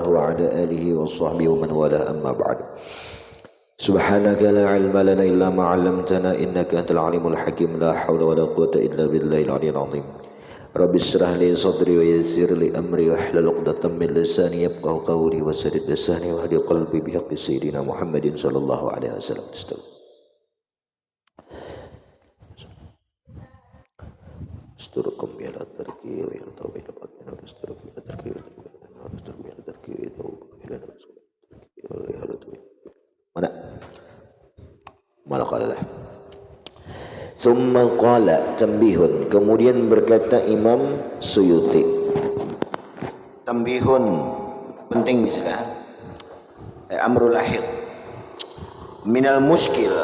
وعلى آله وصحبه ومن والاه أما بعد. سبحانك لا علم لنا إلا ما علمتنا إنك أنت العليم الحكيم. لا حول ولا قوة إلا بالله العلي العظيم. رب اشرح لي صدري ويسر لي أمري واحلل عقدة من لساني يفقهوا قولي وسدد لساني واهد قلبي بحق سيدنا محمد صلى الله عليه وسلم. استركم بلا تركي ويلتوي تبقين واستركم بلا تركي واستركم بلا تركي mana malah qala summa qala tambihun, kemudian berkata Imam Suyuti, tambihun penting misalnya amrul lahid minal muskil,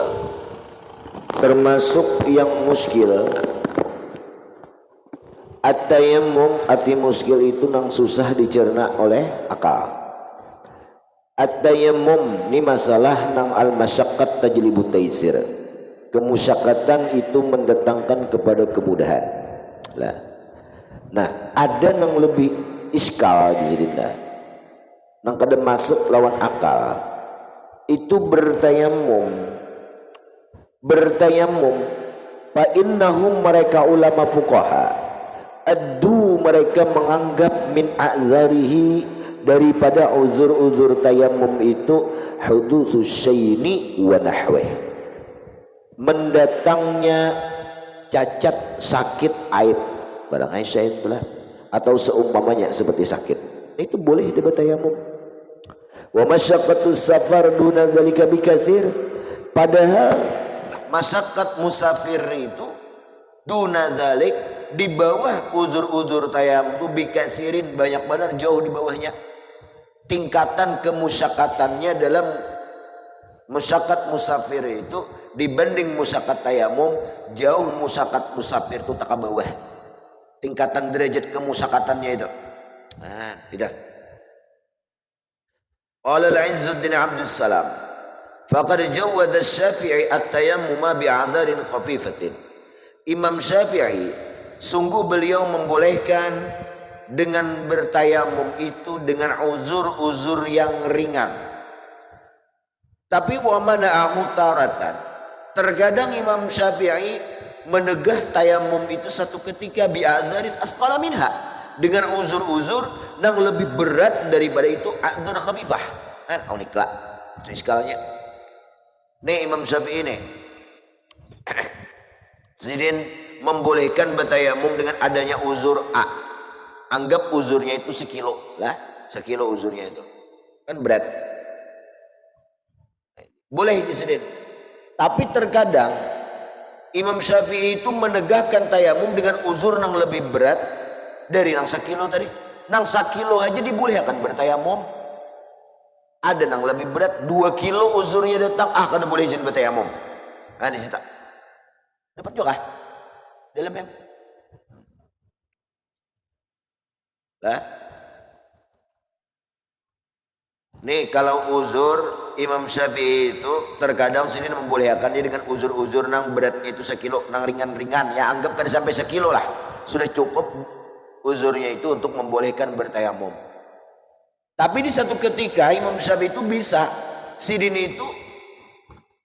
termasuk yang muskil. At-tayammum, arti muskil itu nang susah dicerna oleh akal. At-tayammum ini masalah nang al-masyaqqat tajlibu taisir. Kemusyakatan itu mendatangkan kepada kemudahan. Nah, ada nang lebih iskal di sini dah. Nang kada masuk lawan akal. Itu bertayamum. Fa innahum, mereka ulama fuqaha, addu, mereka menganggap min a'zarihi, daripada uzur-uzur tayamum itu hudutsus syaini wa nahwih, mendatangnya cacat, sakit, aib, barang aisyah itulah, atau seumpamanya seperti sakit, itu boleh bertayamum. Wa masyaqqatus safar duna dzalika bikatsir, padahal masyaqqat musafir itu duna dzalik, di bawah uzur-uzur tayamum bikasirin, banyak benar, jauh di bawahnya. Tingkatan kemusyakatannya dalam musyakat musafir itu dibanding musyakat tayamum, jauh musyakat musafir itu tak ke bawah. Tingkatan derajat kemusyakatannya itu. Nah, itu. Qala al-Izzuddin Abdus Salam, faqad jawwada Syafi'i at-tayammuma bi'adharin khafifatin. Imam Syafi'i, sungguh beliau membolehkan dengan bertayamum itu dengan uzur-uzur yang ringan. Tapi wa mana'ahu taratan, terkadang Imam Syafi'i menegah tayamum itu satu ketika bi'adzarin asqala minha, dengan uzur-uzur yang lebih berat daripada itu, adzar khafifah. Kan uniklah itu iskalnya. Nih Imam Syafi'i nih Sidin membolehkan bertayamum dengan adanya uzur A. Anggap uzurnya itu sekilo lah, sekilo uzurnya itu kan berat, boleh disedin. Tapi terkadang Imam Syafi'i itu menegakkan tayamum dengan uzur yang lebih berat dari yang sekilo tadi. Nang sekilo aja dibolehkan bertayamum. Ada yang lebih berat 2 kilo uzurnya datang, kada boleh izin bertayamum. Nah di situ dapat juga dalam yang lah. Nih kalau uzur Imam Syafi'i itu terkadang sini membolehkan dia dengan uzur-uzur nang beratnya itu sekilo, nang ringan-ringan, ya anggap kada sampai sekilo lah, sudah cukup uzurnya itu untuk membolehkan bertayamum. Tapi di satu ketika Imam Syafi'i itu bisa sidin itu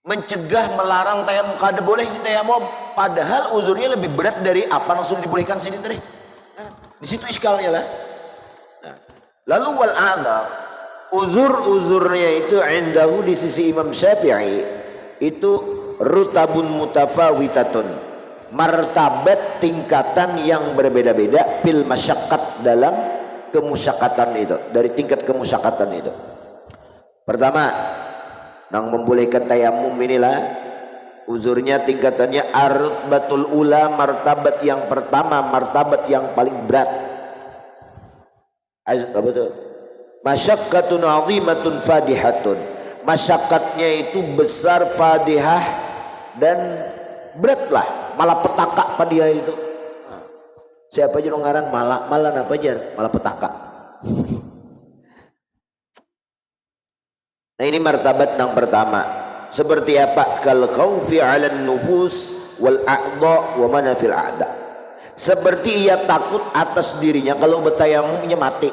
mencegah, melarang tayamum, kada boleh si tayamum, padahal uzurnya lebih berat dari apa yang sudah dibolehkan sini tadi. Nah, di situ iskalnya lah. Nah, lalu wal adzar, uzur-uzurnya itu indahu, di sisi Imam Syafi'i itu rutabun mutafawitatun, martabat tingkatan yang berbeda-beda, fil masyaqqat, dalam kemusyakatan itu, dari tingkat kemusyakatan itu. Pertama, nang membolehkan tayamum inilah uzurnya tingkatannya ar-rutbatul ula, martabat yang pertama, martabat yang paling berat. Apa itu? Masyaqqatun 'azimatun fadihatun, masyaqqatnya itu besar, fadihah, dan beratlah, malah petaka pada dia itu. Siapa aja ngaran malah apa aja, malah petaka. Nah ini martabat yang pertama. Seperti apa? Kal khaufi 'alan nufus wal a'dha wa manafil a'da. Seperti ia takut atas dirinya kalau bertayamumnya mati.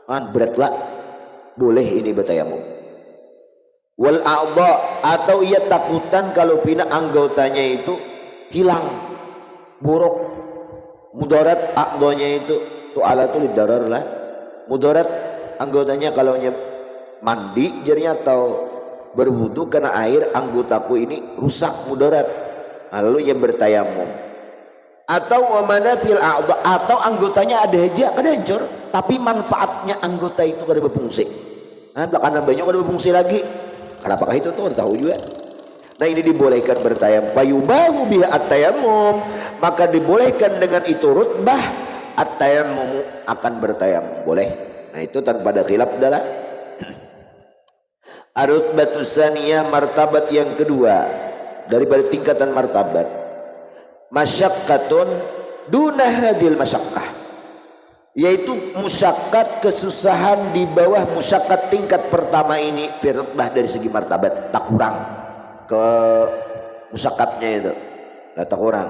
Kan beratlah boleh ini bertayamum. Wal a'dha, atau ia takutan kalau pina anggotanya itu hilang, buruk, mudarat a'dhanya itu tu'alatul darar lah, mudarat anggotanya kalau mandi jadinya atau berwudu karena air anggotaku ini rusak mudarat, lalu ia bertayamum. Atau wamanafil a'dha, atau anggotanya ada aja kada hancur tapi manfaatnya anggota itu kada berfungsi. Nah, belakangan banyak kada berfungsi lagi. Kenapakah itu tuh tahu juga. Nah, ini dibolehkan bertayamum. Payubahu biha at-tayammum, maka dibolehkan dengan itu rutbah at-tayammum, akan bertayamum boleh. Nah, itu tanpa ada khilaf adalah ar-rutbatus saniyah, martabat yang kedua daripada tingkatan martabat. Masyaqqatun duna hadil masyaqqah, yaitu musyaqqat, kesusahan di bawah musyaqqat tingkat pertama ini, firutbah dari segi martabat tak kurang ke musyaqqatnya itu, tak kurang.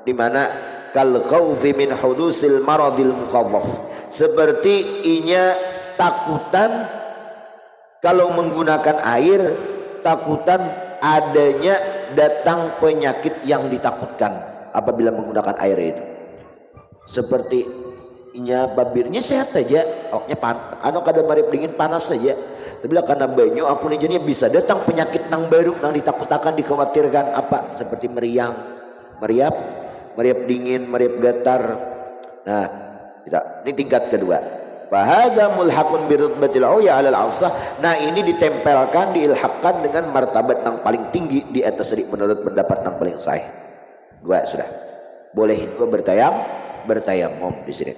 Di mana kal khaufi min hudusil maradil mukhawwaf, seperti inya takutan kalau menggunakan air, takutan adanya datang penyakit yang ditakutkan apabila menggunakan air itu. Seperti nya babirnya sehat saja, oknya anu kada marip dingin panas saja, tapi bila karena banyu aku nih jadinya bisa datang penyakit nang baru nang ditakutkan, dikhawatirkan apa, seperti meriang, meriap dingin, meriap gatar. Nah, tidak, ini tingkat kedua. Fahadha mulhaqun birutbatil uya 'alal 'asah. Nah, ini ditempelkan, diilhaqkan dengan martabat nang paling tinggi di atas menurut pendapat nang paling sahih. Dua sudah. Boleh itu bertayamum di sini.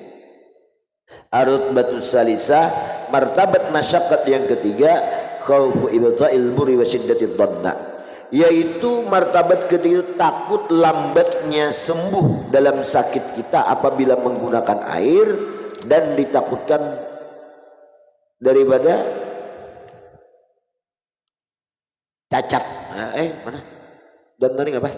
Ar-rutbatus salisah, martabat masyaqqat yang ketiga, khaufu ibta'il burri wa shiddatid dhanna, yaitu martabat ketiga, takut lambatnya sembuh dalam sakit kita apabila menggunakan air, dan ditakutkan daripada cacat. Mana? Dan tadi apa?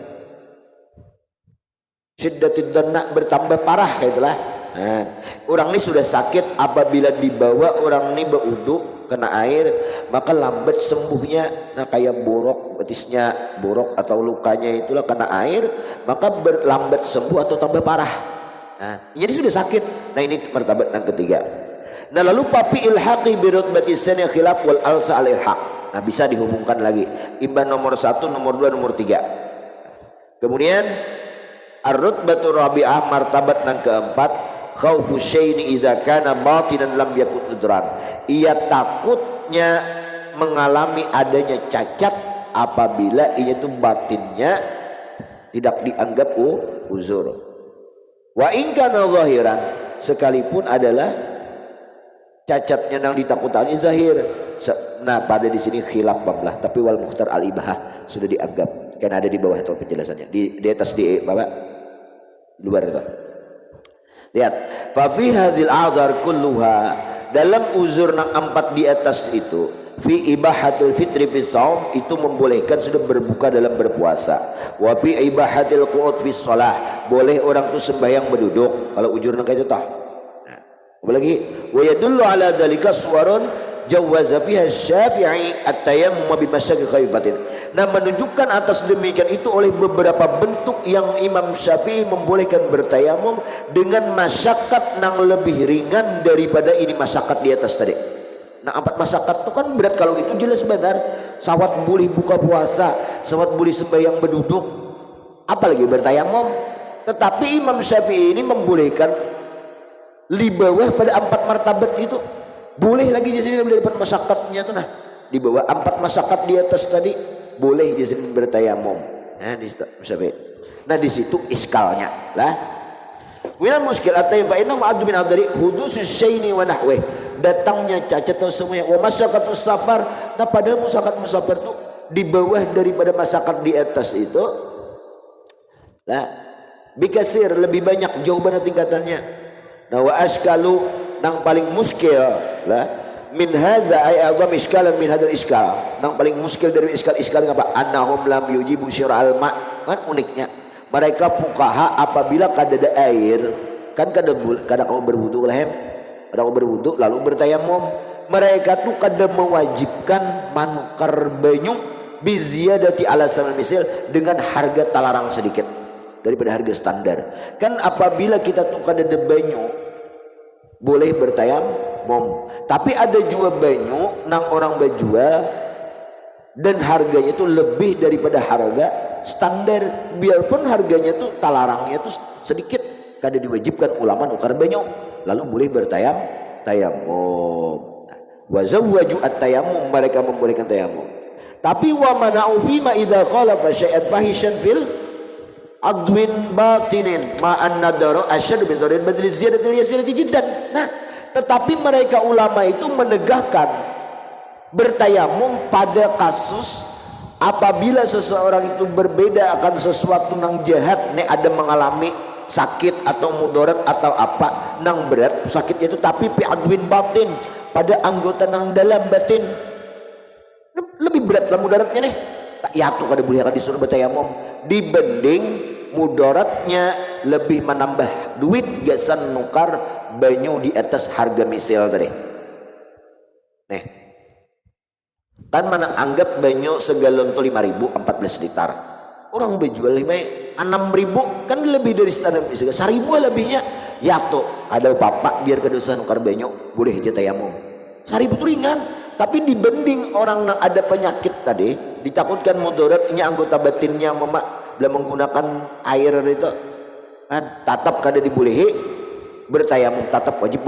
Syiddatid dhanna, bertambah parah itulah. Nah, orang ini sudah sakit, apabila dibawa orang ini berwudu kena air, maka lambat sembuhnya. Nah, kayak borok betisnya, borok atau lukanya itulah kena air, maka berlambat sembuh atau tambah parah. Nah, jadi sudah sakit. Nah, ini martabat yang ketiga. Nah, lalu papi ilhaqi birutbatis saniyah khilaf wal alsa al ilhaq. Nah, bisa dihubungkan lagi, imban nomor 1, nomor 2, nomor 3. Kemudian ar-rutbatur rabi'ah, martabat yang keempat, khaufu syai'in idza kana batinan lam yakun udran. Ia takutnya mengalami adanya cacat apabila ia itu batinnya tidak dianggap uzur. Wa in kana zahiran, sekalipun adalah cacatnya yang ditakutani zahir. Nah, pada di sini khilaf bablah, tapi wal mukhtar al ibahah sudah dianggap, kan ada di bawah itu penjelasannya. Di atas di Bapak luar itu. Lihat, fa fi hadzal a'dzar kulluha, dalam uzur nang 4 di atas itu, fi ibahatul fitri fi shaum, itu membolehkan sudah berbuka dalam berpuasa. Wa fi ibahatil qu'ud fi shalah, boleh orang tu sembahyang berduduk kalau uzur nang kayak itu tah. Nah, apalagi wa yadullu ala dzalika suwarun jawaza fiha Syafi'i at-tayammum bi masyaqi khaifatin. Nah, menunjukkan atas demikian itu oleh beberapa bentuk yang Imam Syafi'i membolehkan bertayamum dengan masyaqqat yang lebih ringan daripada ini masyaqqat di atas tadi. Nah, 4 masyaqqat itu kan berat, kalau itu jelas benar. Sawat boleh buka puasa, sawat boleh sembahyang berduduk, apalagi bertayamum. Tetapi Imam Syafi'i ini membolehkan di bawah pada 4 martabat itu. Boleh lagi di sini daripada masyaqqatnya itu. Nah, di bawah 4 masyaqqat di atas tadi boleh di sini bertayamum. Nah, di situ iskalnya lah. Wina muskil atay fa inna ma'ad min adri hudusus syai'ni wa nahwi, datangnya cacat atau semuanya. Wa masyaqqatus safar, nah padahal masyaqqat musafir itu di bawah daripada masyaqqat di atas itu. Lah, bikasir lebih banyak jawaban tingkatannya. Nah, wa askalu nang paling muskil lah min hadza ay a'zam iskalan min hadzal iskal, nang paling muskil dari iskal apa, annahum lam yujibu syir'al ma. Kan uniknya mereka fuqaha apabila kada ada air, kan kada kau berwudu lah, kada kau berwudu lalu bertayamum, mereka tuh kada mewajibkan manukar banyu biziyadati ala saman misil dengan harga talarang sedikit daripada harga standar. Kan apabila kita tuh kada ada banyu boleh bertayamum, tapi ada juga banyu nang orang berjual dan harganya itu lebih daripada harga standar, biarpun harganya tuh talarangnya tuh sedikit, kada diwajibkan ulama nukar banyu, lalu boleh tayamum. Wa zawwaju at-tayammum, mereka membolehkan tayamum. Tapi wa mana'u fi ma idza khalafa syai'an fahishan fil adwin batinin ma an-nadaru asyad min dharin badal ziyadatil yasirati jiddan. Nah, tetapi mereka ulama itu menegakkan bertayamum pada kasus apabila seseorang itu berbeda akan sesuatu nang jahat, nek ada mengalami sakit atau mudarat atau apa nang berat sakitnya itu, tapi fi adwin batin, pada anggota nang dalam batin lebih berat lah mudaratnya nih, tak ya tuh kada boleh akan disuruh bertayamum dibanding mudaratnya lebih menambah duit gasan nukar banyu di atas harga misil tadi. Nih kan mana anggap banyu segalon tuh 5.000 14 liter, orang berjual 6.000 kan lebih dari standar misil 1.000 lebihnya. Ya tuh ada bapak biar kedosa nukar banyu boleh aja tayamum 1.000 tuh ringan. Tapi dibanding orang yang ada penyakit tadi ditakutkan mudaratnya anggota batinnya belum menggunakan air itu kan tetap kada dibolehi bertayamum, tetap wajib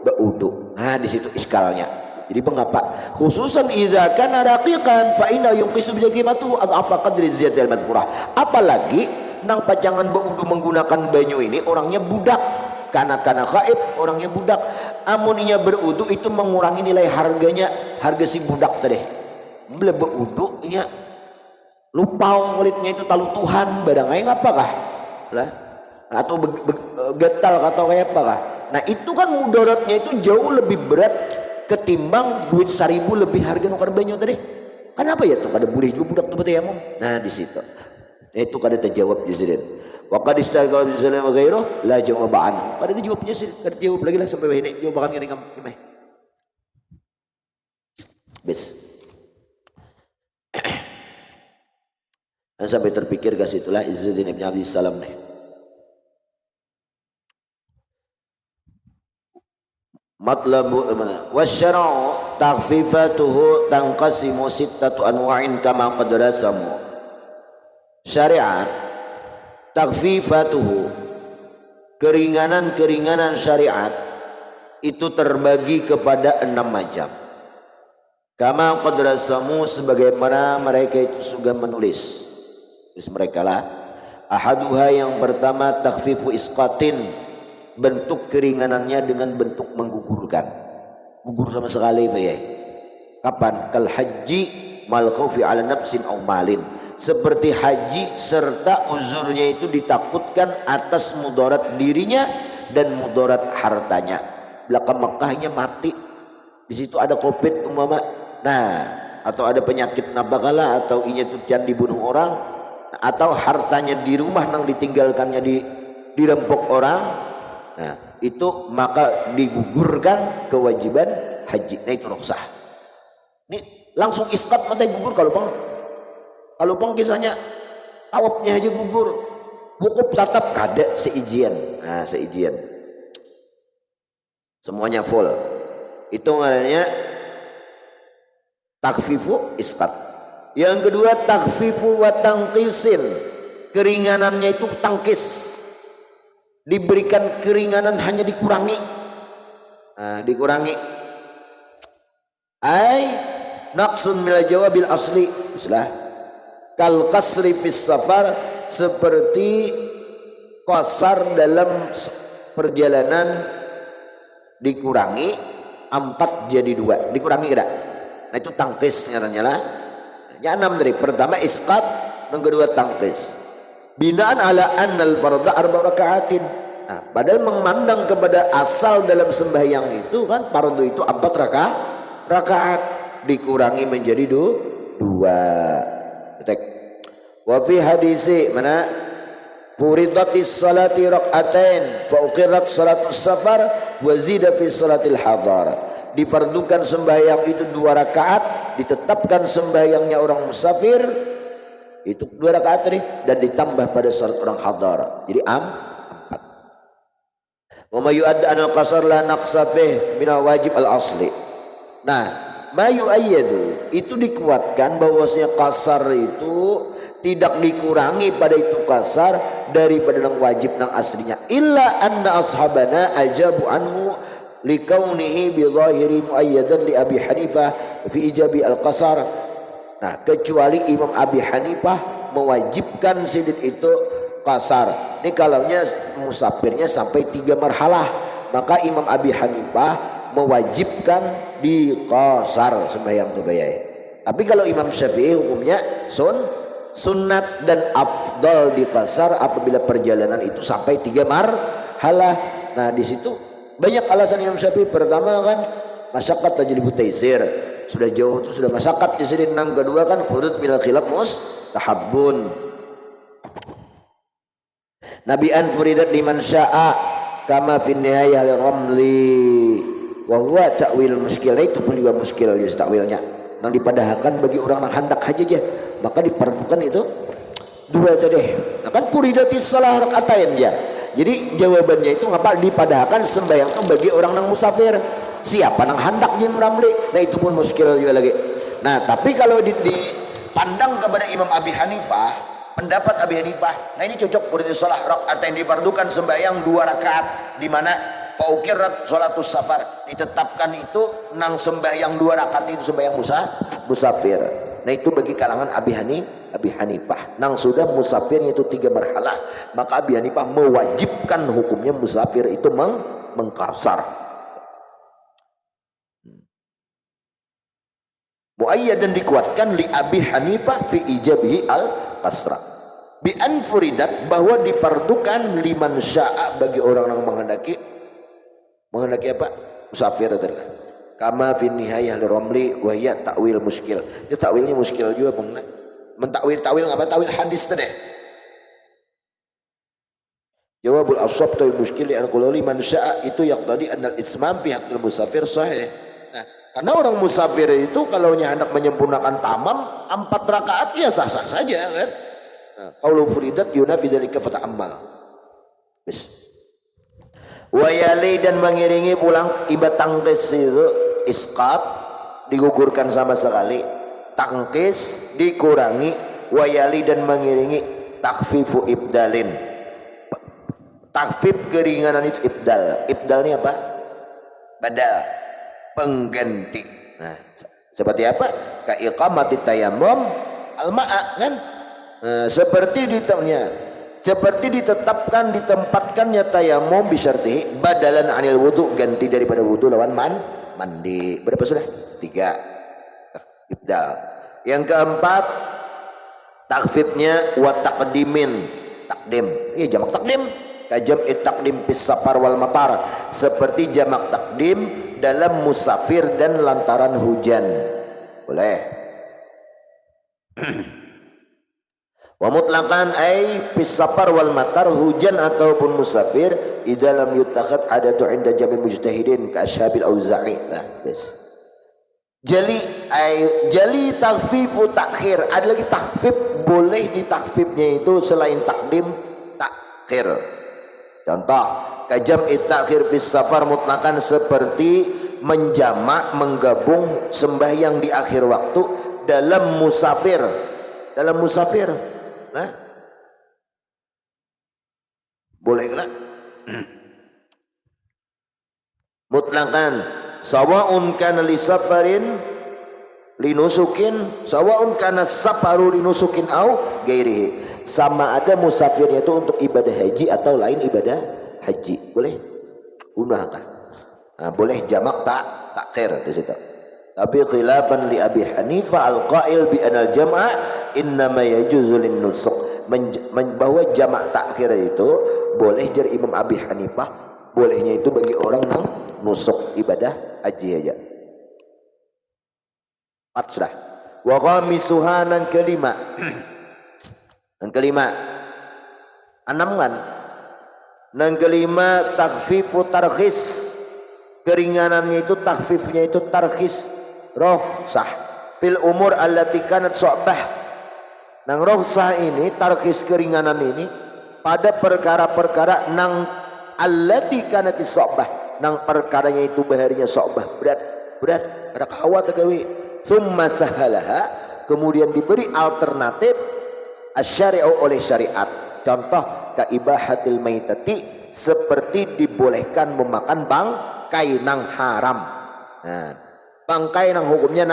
berwudu. Nah di situ iskalnya. Jadi mengapa khususan idza kana raqiqan fa inna yunqisu bi qimatuhu adhafa qadri ziyadatil madhkurah. Apalagi nang pacangan berwudu menggunakan banyu ini orangnya budak, karena khaib orangnya budak, amuninya berwudu itu mengurangi nilai harganya, harga si budak tadi beli berwudu nya lupa kulitnya itu talu Tuhan barang aing apakah lah atau getal atau kayak apakah. Nah itu kan mudaratnya itu jauh lebih berat ketimbang duit 1.000 lebih harga nukar banyu tadi. Kenapa ya tuh kada boleh juga budak tuh bertayamum? Nah di situ itu kada terjawab Jazidin. Wa qad istaqala bi sallam wa ghairuh la jawaban. Kada dijawabnya sih, kada jawab lagi lah sampai ini jawaban ngene gimana. Bes. Dan sampai terpikir ke situlah Izzuddin Ibn Abdis Salam nih. Matlabu wasyara'u takhfifatuhu tanqasimu sittatu anwa'in kama qad rasamu. Syariat takhfifatuhu, keringanan-keringanan syariat itu terbagi kepada 6 macam. Kama qad rasamu, sebagaimana mereka itu sudah menulis. Terus mereka lah ahaduha, yang pertama takhfifu isqatin, bentuk keringanannya dengan bentuk menggugurkan, gugur sama sekali ya. Kapan? Kal haji mal khaufi ala nafsin aw malin, seperti haji serta uzurnya itu ditakutkan atas mudarat dirinya dan mudarat hartanya. Belakang Mekahnya mati, di situ ada covid umpama, nah atau ada penyakit nabakala atau inya itu can dibunuh orang, atau hartanya di rumah nang ditinggalkannya dirempok orang. Nah itu maka digugurkan kewajiban haji. Nah itu rukhsah. Ini langsung isqat mata gugur. Kalau pang kisahnya awapnya aja gugur, wukuf tatap kada seijian. Nah seijian semuanya full, itu namanya takfifu isqat. Yang kedua takfifu wa tangkisin, keringanannya itu tangkis, diberikan keringanan hanya dikurangi. Nah, dikurangi ay naqsun minal jawabil asli, misalnya kal qasri fis safar, seperti qasar dalam perjalanan dikurangi 4 jadi 2, dikurangi tidak. Nah itu tangkis ngarannya lah. Yang 6 dari pertama isqat, yang kedua tangkis. Binaan ala annal farda 4 rakaatin. Nah, padahal memandang kepada asal dalam sembahyang itu kan fardu itu 4 rakaat, dikurangi menjadi 2. Wa fi hadisi mana furidatis salati rakaatain fa uqirat salatus safar wa zida fi salatil hadar. difardukan sembahyang itu 2 rakaat, ditetapkan sembahyangnya orang musafir itu 2 rakaat tadi, dan ditambah pada salat orang hadar, jadi 4. Wa ma yu'adda anal qasar la naqsa fih min wajib al asli. Nah, ma yu'ayyadu itu dikuatkan bahwasanya qasar itu tidak dikurangi pada itu kasar daripada nang wajib nang aslinya, illa anna ashabana ajabu anhu likaunihi bi zahiri muayyadan li Abi Hanifah fi ijabi al-qasar. Nah, kecuali Imam Abi Hanifah mewajibkan sidin itu kasar. Ini kalaunya musafirnya sampai 3 marhalah, maka Imam Abi Hanifah mewajibkan di kasar sembahyang tu bayai. Tapi kalau Imam Syafi'i hukumnya sunnat dan afdal di kasar apabila perjalanan itu sampai 3 marhalah. Nah, di situ banyak alasan Imam Syafi'i. Pertama kan masyaqqat tajlibu taisir, sudah jauh itu sudah masyaqqat di sini. Yang kedua kan khurud minal khilaf mustahabbun. Nabi an furidat liman sya'a kama fi nihayah al-ramli wa huwa ta'wil muskil. Itu pun juga muskil ya takwilnya, yang dipadahkan bagi orang yang hendak haji aja, maka diperlukan itu 2 tadi. Nah, kan furidatis salah rakaatain ya. Jadi jawabannya itu ngapa dipadahkan sembahyang itu bagi orang yang musafir. Siapa yang hendak jim ramli? Nah, itu pun muskil juga lagi. Nah, tapi kalau dipandang kepada Imam Abi Hanifah, pendapat Abi Hanifah, nah ini cocok furidatis salah rakaatain, difardukan sembahyang 2 rakaat, di mana faukirat sholatus safar, ditetapkan itu nang sembahyang 2 rakaat itu sembahyang musafir. Nah, itu bagi kalangan Abi Hanifah. Nang sudah musafirnya itu 3 marhalah, maka Abi Hanifah mewajibkan hukumnya musafir itu mengkasar. Muayyad dan dikuatkan li Abi Hanifah fi ijabihi al kasra bi an furidat, bahwa difardukan liman sya'a bagi orang yang menghendaki apa? Musafir adalah kama fi nihayah al-ramli wa hiya ta'wil muskil. Dia takwilnya muskil juga bang. Mentakwil apa? Takwil hadis tadi. Jawabul ashab takwil muskil li an qulu liman sya'a itu yaqtadi anna al-ismam fi haqqil musafir sahih. Nah, karena orang musafir itu kalau hendak menyempurnakan tamam 4 rakaat ya sah-sah saja kan. Nah, qaulu furidat yunafi dzalika fata'ammal. Bis. Wayali dan mengiringi pulang ibadah tangkis itu isqat, digugurkan sama sekali, tangkis dikurangi, wayali dan mengiringi takfifu ibdalin, takfif keringanan itu ibdal. Ibdal ini apa? Badal, pengganti. Nah, seperti apa? Ka iqamati tayammum al-ma'a kan? Seperti ditetapkan ditempatkannya tayamum bisyarti badalan anil wudu, ganti daripada wudu lawan mandi. Berapa sudah? 3 ibdal. Yang keempat takfifnya wa takdim. Iya jamak takdim. Kajam takdim fis safar wal matar, seperti jamak takdim dalam musafir dan lantaran hujan. Boleh. Wa mutlaqan ay fis safar wal matar, hujan ataupun musafir, idza lam yutakhad adatu inda jami' mujtahidin ka ashabil auza'i. Nah, bes. Jali takhfifu takhir. Ada lagi takhfif, boleh ditakfifnya itu selain takdim takhir. Contoh, kajam takhir fis safar mutlaqan, seperti menjamak menggabung sembahyang di akhir waktu dalam musafir. Nah, boleh kan? Mutlaqan sawa'un kana li safarin linusukin, sawa'un kana safaru linusukin au ghairihi, sama ada musafirnya itu untuk ibadah haji atau lain ibadah haji. Boleh? Nah, boleh jamak takhir di situ. Tapi khilafan li Abi Hanifah al-qail bi anal jam'a innama yajuzu lin nusuk, bahwa jamak takhir itu boleh dari Imam Abi Hanifah, bolehnya itu bagi orang yang nusuk ibadah haji aja. 4 sudah. Wa qamisuha nan kelima. Yang kelima 6 kan. Yang kelima takhfifu tarkhis, keringanannya itu takhfifnya itu tarkhis rukhsah fil umur allati kanat su'bah. Nang rukhsah ini tarkhis keringanan ini pada perkara-perkara nang allati kanat su'bah, nang perkaranya itu baharinya su'bah, berat ada kawat gawe. Summa sahalaha, kemudian diberi alternatif asyari'u oleh syariat. Contoh kaibahatil maitati, seperti dibolehkan memakan bangkai nang haram. Nah, bangkai nang hukumnya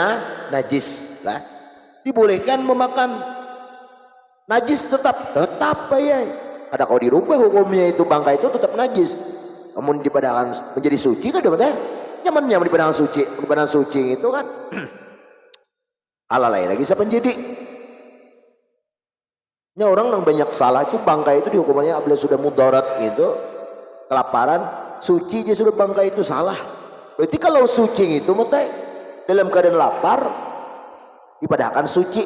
najis lah, dibolehkan memakan. Najis tetap ya. Ada kalau dirubah hukumnya itu bangkai itu tetap najis. Namun dipadakan menjadi suci kan dapat nyamannya dipadakan suci itu kan alalai lagi siapa jadi. Ini orang yang banyak salah itu bangkai itu dihukumannya apabila sudah mudarat gitu, kelaparan, suci aja sudah bangkai itu salah. Berarti kalau suci itu mutai dalam keadaan lapar dipadakan suci.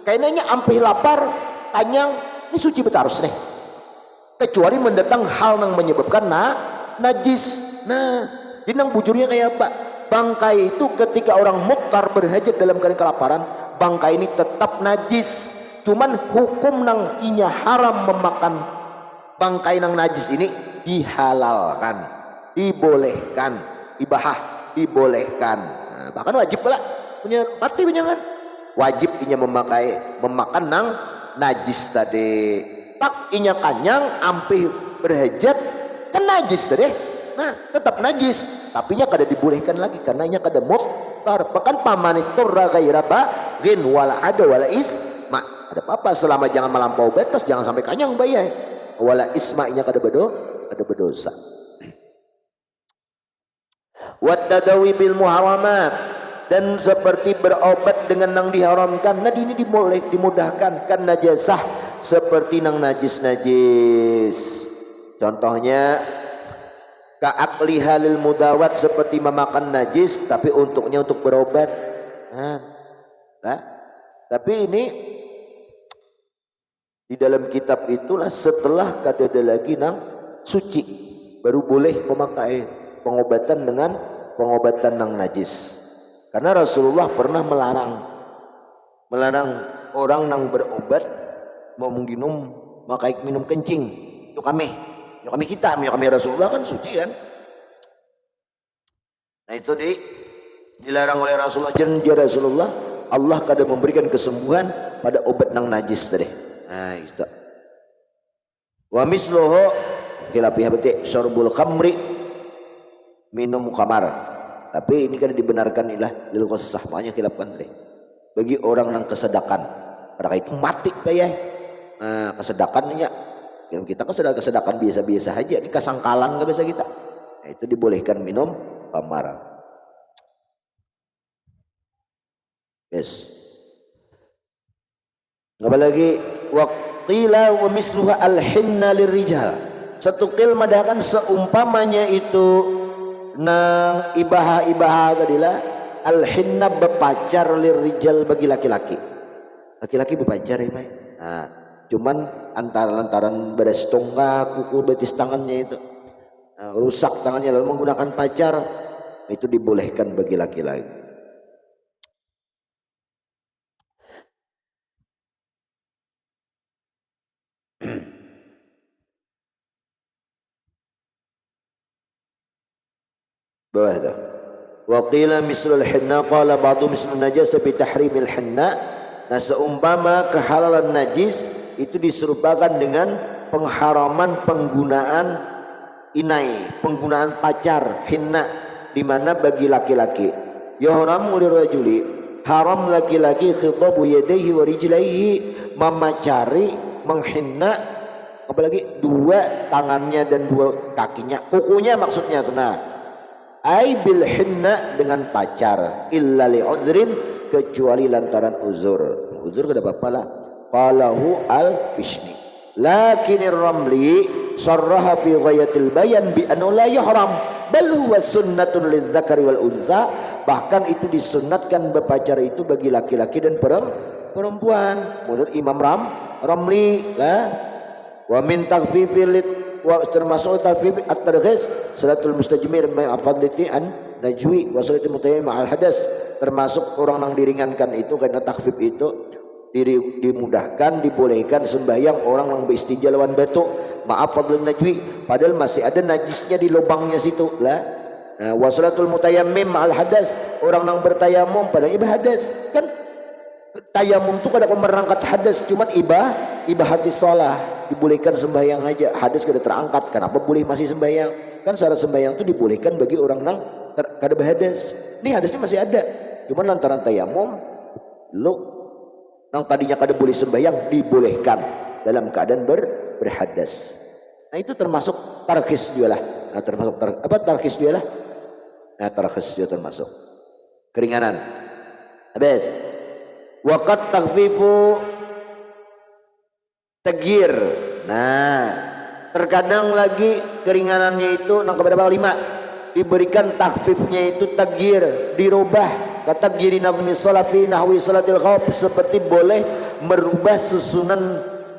Kayaknya ampih lapar, tanyang, ini suci betarus nih. Kecuali mendatang hal yang menyebabkan najis. Nah, jadi nang bujurnya kayak apa? Bangkai itu ketika orang muktar berhajat dalam keadaan kelaparan, bangkai ini tetap najis. Cuman hukum nang inya haram memakan bangkai nang najis ini dihalalkan, dibolehkan, ibahah dibolehkan. Nah, bahkan wajib pula punya mati penyangan wajib inya memakan nang najis tadi. Tak inya kanyang ampih berhajat kan najis tadi. Nah tetap najis, tapi nya kada dibolehkan lagi karena nya kada muktar. Bahkan pamanitur ghaira baghin wala ada wala isma, ada apa selama jangan melampau batas, jangan sampai kanyang bayai. Wala isma nya kada berdosa. Wat tadawi bil muharramat, dan seperti berobat dengan yang diharamkan. Nah ini dimudahkan kan najasah seperti nang najis. Contohnya ka'akli halil mudawat, seperti memakan najis tapi untuknya untuk berobat. Nah, tapi ini di dalam kitab itulah setelah kadada lagi nang suci baru boleh memakai pengobatan dengan pengobatan nang najis. Karena Rasulullah pernah melarang orang nang berobat mau makai minum kencing. Itu kami Rasulullah kan suci kan. Nah itu dilarang oleh Rasulullah. Janji Rasulullah, Allah kada memberikan kesembuhan pada obat nang najis tadi. Nah itu. Wa misluhu khilafiha bati syarbul khamri, minum khamar. Tapi ini kan dibenarkan ilah lil qasah, makanya khilafkan tadi. Bagi orang nang kesedakan, pada itu mati bayai. Nah, kesedakannya kita kesedakan biasa-biasa aja, ini kasangkalan gak biasa kita. Nah, itu dibolehkan minum khamar. Yes. Apalagi waqtila wa misluha al-hinna lirijal. Setukil madakan seumpamanya itu nang ibaha tadilah al-hinna bepacar lirijal bagi laki-laki. Laki-laki bepacar ya, nah, cuman lantaran beres tonggak kuku betis tangannya itu rusak tangannya lalu menggunakan pacar, itu dibolehkan bagi laki-laki. Bawah itu wa qila mislul hinna qala ba'du mislun najasa bi tahrimil hinna. Nah seumpama kehalalan najis itu diserupakan dengan pengharaman penggunaan inai, penggunaan pacar hinna, di mana bagi laki-laki yahramu lirajuli, haram laki-laki khitabu yadayhi wa rijlaihi, memacari menghinna apalagi dua tangannya dan dua kakinya, kukunya maksudnya tuh. Nah ai bil hinna dengan pacar illa li uzrin, kecuali lantaran uzur kada apa-apa lah. Qalahu al-Fishni lakinir ramli sarraha fi ghayatil bayan bi annahu la yahram bal huwa sunnatun lidzakari wal unsa. Bahkan itu disunnatkan berpacar itu bagi laki-laki dan perempuan menurut Imam Ramli lah. Wa min takhfifil termasuk takhfif at-targhis salatul mustajmir ma afadliti an najwi wa salatul mutayammim al hadas, termasuk orang yang diringankan itu karena takhfif itu dimudahkan dibolehkan sembahyang orang yang beristinja lawan batu maaf fadl najwi padahal masih ada najisnya di lubangnya situ lah. Wa salatul mutayammim al hadas, orang yang bertayamum padahal berhadas kan. Tayamum itu kada merangkat hadas, cuman ibahati sholah dibolehkan sembahyang aja, hadas kada terangkat. Kenapa boleh masih sembahyang? Kan syarat sembahyang itu dibolehkan bagi orang nang kada berhadas. Ini hadasnya masih ada, cuman lantaran tayamum lo nang tadinya kada boleh sembahyang dibolehkan dalam keadaan berhadas. Nah itu termasuk tarkhis juga lah. Nah termasuk tarkhis juga lah. Nah tarkhis juga termasuk keringanan. Habis. Waqat takhfifu tagir. Nah, terkadang lagi keringanannya itu nang keberapa 5 diberikan takhfifnya itu tagir, dirubah kata giri nahwi salafi nahwi salatil khauf, seperti boleh merubah susunan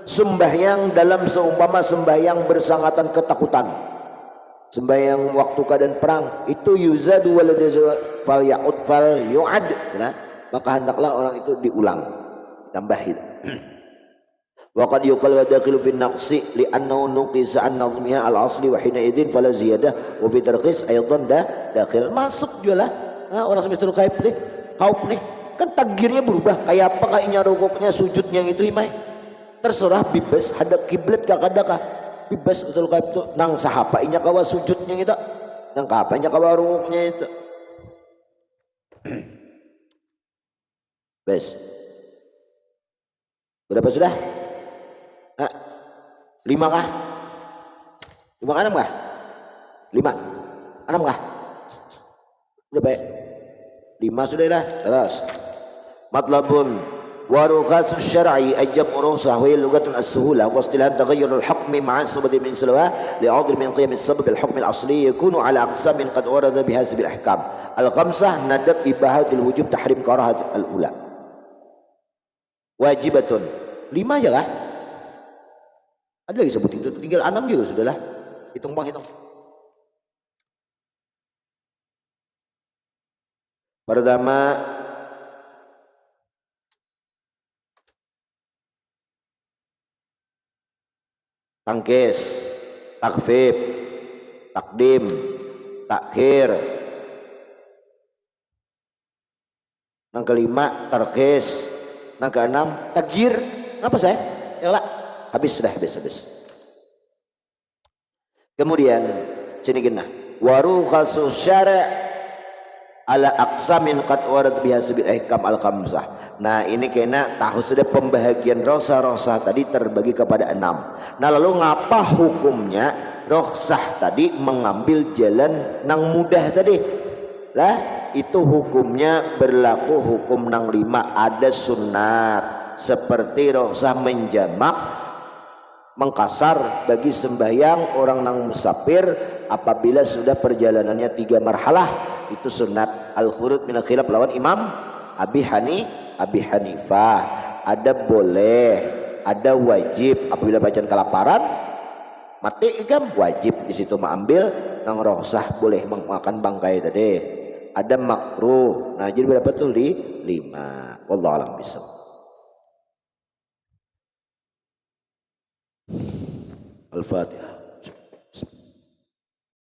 sembahyang dalam seumpama sembahyang bersangatan ketakutan, sembahyang waktu keadaan perang itu yuzadu wal fal ya'ud fal yu'ad, nah maka hendaklah orang itu diulang tambahin. Wa qad yuqal wa dakhilu fi naqsi li annahu nuqisa an nadhmiha al asli wa hina idzin fala ziyadah wa fi tarqis aidan dakhil masuk juga lah. Nah, orang semester khauf nih kan takdirnya berubah kayak apa kayaknya rukuknya sujudnya itu himai terserah bebas hadap kiblat kakadaka bebas usul khauf itu nang sahapa inya kawa sujudnya kita nang kapanya kawa rukuknya itu. Bes. Berapa sudah? 5 kah? 5 kah 6 kah? 5 6 kah? Udah baik 5 sudah lah. Terus matlabun wa rukhasus syar'i ajab urusah wa lugatun as-suhula wa istilahan taghayyur al-hukm ma'a sabab min salwa li'adl min qiyam as-sabab al-hukm al-asli yakunu ala aqsam qad warada bihasab al-ahkam al-khamsah nadab ibahatul wujub tahrim karahat al-ula wajibatun 5 aja lah. Ada lagi sebut itu tinggal 6 juga sudahlah. Hitung bang hitung. Pertama tangkis, takfif, takdim, takhir. Yang kelima tarkhis. Yang keenam tagir. Apa saya? Ya lah. Habis. Kemudian sini gina. Waru khasus syara' ala aqsamin qad warad biha sabil ihkam al khamsah. Nah ini kena tahu sudah pembahagian rosa tadi terbagi kepada 6. Nah lalu ngapa hukumnya roksah tadi mengambil jalan nang mudah tadi lah, itu hukumnya berlaku hukum nang 5 ada sunat seperti roksah menjamak mengkasar bagi sembahyang orang nang musafir apabila sudah perjalanannya 3 marhalah itu sunat. Al-khurud minal khilaf lawan Imam Abi Hanifah ada boleh ada wajib apabila bacaan kelaparan mati kan wajib di situ mengambil nang roksah boleh memakan bangkai tadi ada makruh. Nah jadi berapa tuh 5. Wallahu a'lam bishawab. Al-Fatihah.